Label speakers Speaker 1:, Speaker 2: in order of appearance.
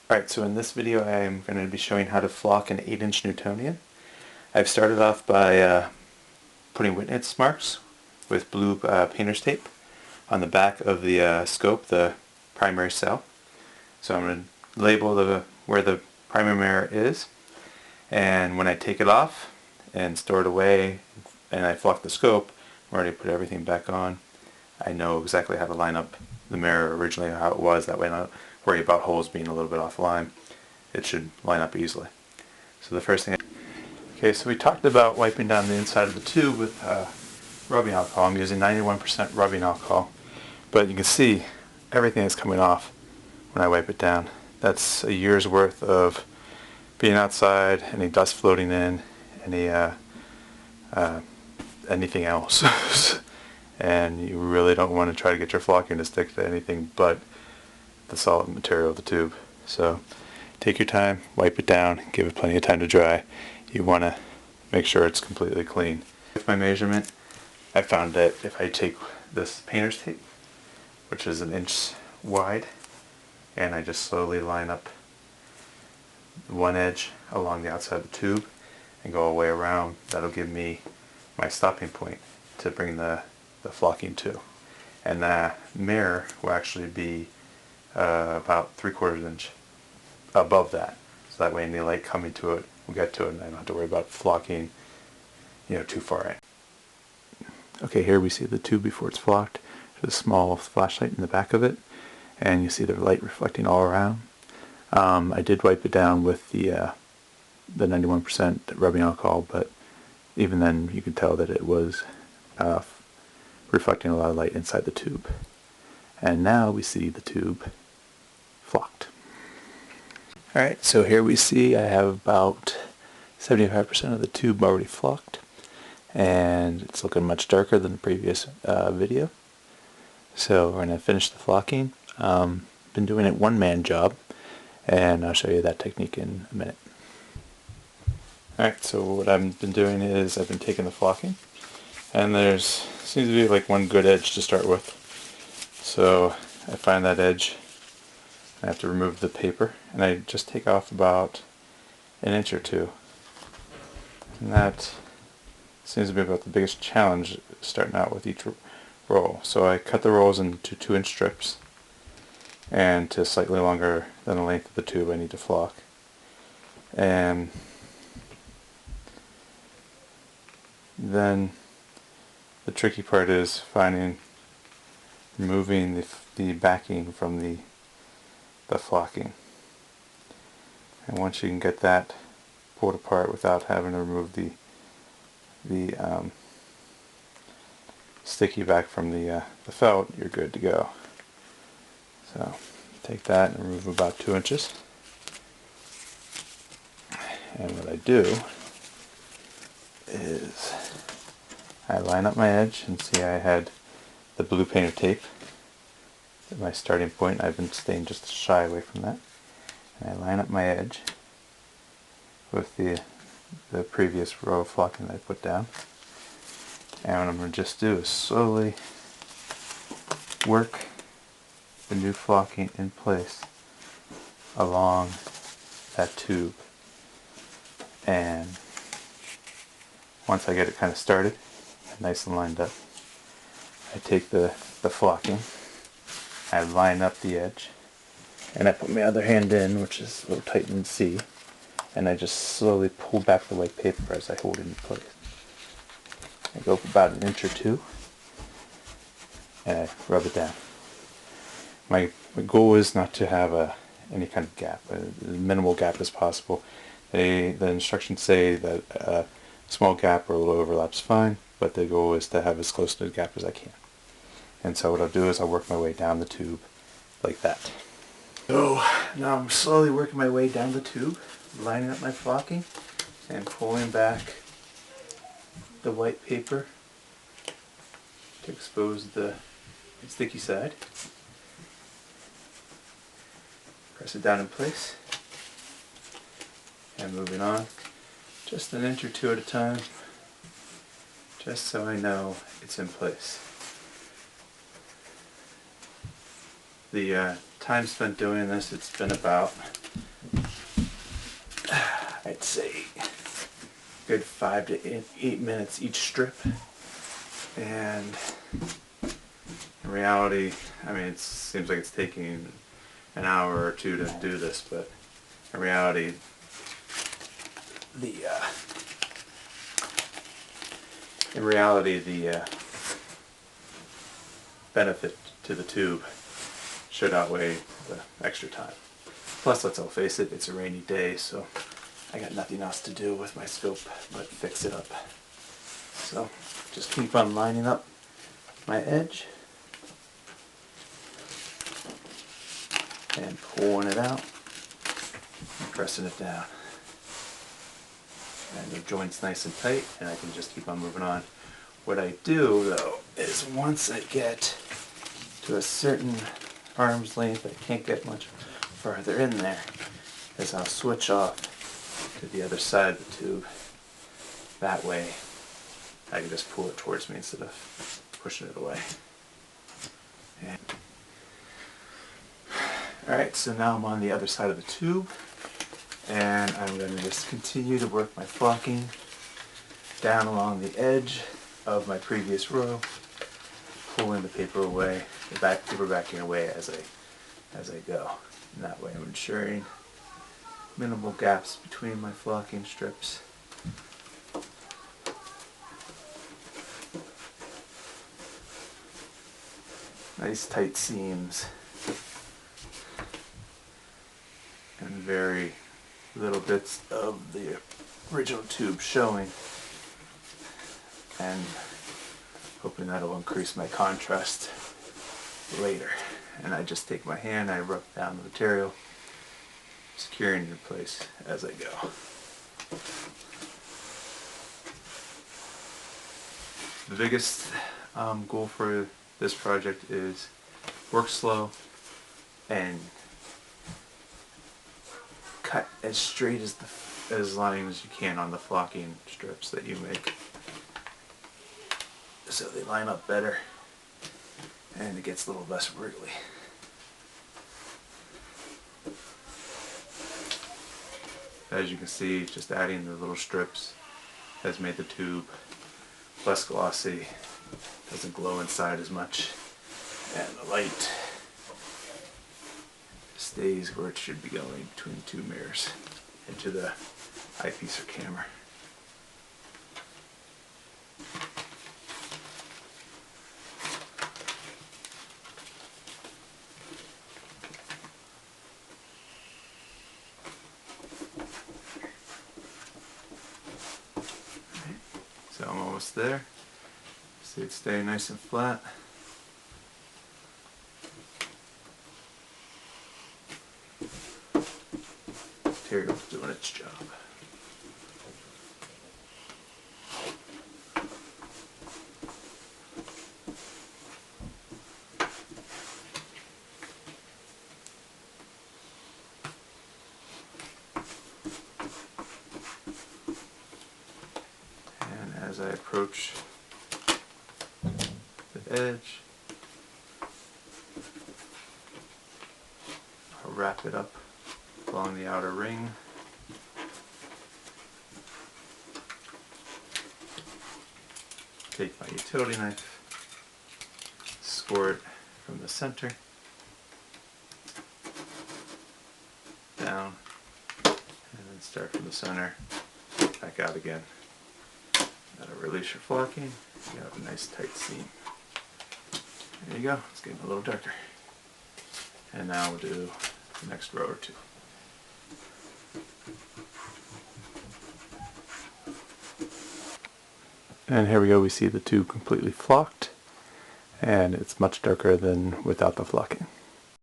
Speaker 1: Alright, so in this video I am going to be showing how to flock an 8-inch Newtonian. I've started off by putting witness marks with blue painter's tape on the back of the scope, the primary cell. So I'm going to label where the primary mirror is, and when I take it off and store it away and I flock the scope, I've already put everything back on. I know exactly how to line up the mirror originally, how it was, that way I don't worry about holes being a little bit off line. It should line up easily. So the first thing, okay, so we talked about wiping down the inside of the tube with rubbing alcohol. I'm using 91% rubbing alcohol, but you can see everything is coming off when I wipe it down. That's a year's worth of being outside, any dust floating in, any anything else. And you really don't want to try to get your flocking to stick to anything but the solid material of the tube. So take your time, wipe it down, give it plenty of time to dry. You want to make sure it's completely clean. With my measurement, I found that if I take this painter's tape, which is 1 inch wide, and I just slowly line up one edge along the outside of the tube and go all the way around, that'll give me my stopping point to bring the flocking to. And the mirror will actually be about 3/4 inch above that, so that way any light coming to it will get to it and I don't have to worry about flocking too far in. Okay, here we see the tube before it's flocked. There's a small flashlight in the back of it, and you see the light reflecting all around. I did wipe it down with the 91% rubbing alcohol, but even then you could tell that it was reflecting a lot of light inside the tube. And now we see the tube flocked. Alright, so here we see I have about 75% of the tube already flocked, and it's looking much darker than the previous video. So we're going to finish the flocking. Been doing it one-man job, and I'll show you that technique in a minute. Alright, so what I've been doing is I've been taking the flocking, and there's seems to be like one good edge to start with. So I find that edge, I have to remove the paper, and I just take off about 1 inch or 2. And that seems to be about the biggest challenge starting out with each roll. So I cut the rolls into 2-inch strips, and to slightly longer than the length of the tube I need to flock. And then the tricky part is removing the backing from the flocking. And once you can get that pulled apart without having to remove the sticky back from the felt, you're good to go. So take that and remove about 2 inches. And what I do is I line up my edge, and see I had the blue painter tape at my starting point. I've been staying just shy away from that. And I line up my edge with the previous row of flocking that I put down. And what I'm going to just do is slowly work the new flocking in place along that tube. And once I get it kind of started, nice and lined up, I take the flocking, I line up the edge, and I put my other hand in, which is a little tight in C, and I just slowly pull back the white paper as I hold it in place. I go for about 1 inch or 2, and I rub it down. My goal is not to have any kind of gap, as minimal gap as possible. The instructions say that a small gap or a little overlap is fine, but the goal is to have as close to the gap as I can. And so what I'll do is I'll work my way down the tube like that. So now I'm slowly working my way down the tube, lining up my flocking and pulling back the white paper to expose the sticky side. Press it down in place, and moving on just 1 inch or 2 at a time, just so I know it's in place. The time spent doing this, it's been about, I'd say, good 5 to 8 minutes each strip. And in reality, I mean, it seems like it's taking an hour or two to do this, but in reality, the benefit to the tube should outweigh the extra time. Plus, let's all face it, it's a rainy day, so I got nothing else to do with my scope but fix it up. So just keep on lining up my edge and pulling it out and pressing it down. And the joint's nice and tight, and I can just keep on moving on. What I do, though, is once I get to a certain arm's length, I can't get much farther in there, is I'll switch off to the other side of the tube. That way, I can just pull it towards me instead of pushing it away. Alright, so now I'm on the other side of the tube, and I'm going to just continue to work my flocking down along the edge of my previous row, pulling the paper away, the paper backing away as I go. And that way I'm ensuring minimal gaps between my flocking strips. Nice tight seams and very little bits of the original tube showing, and hoping that'll increase my contrast later. And I just take my hand, I rub down the material, securing it in place as I go. The biggest goal for this project is work slow and cut as straight as line as you can on the flocking strips that you make, so they line up better and it gets a little less wriggly. As you can see, just adding the little strips has made the tube less glossy, doesn't glow inside as much, and the light stays where it should be going, between the two mirrors into the eyepiece or camera. So I'm almost there. See it staying nice and flat. Material's doing its job. And as I approach the edge, I'll wrap it up along the outer ring. Take my utility knife, score it from the center down, and then start from the center back out again. That'll release your flocking. You have a nice tight seam. There you go. It's getting a little darker. And now we'll do the next row or two. And here we go, we see the tube completely flocked, and it's much darker than without the flocking.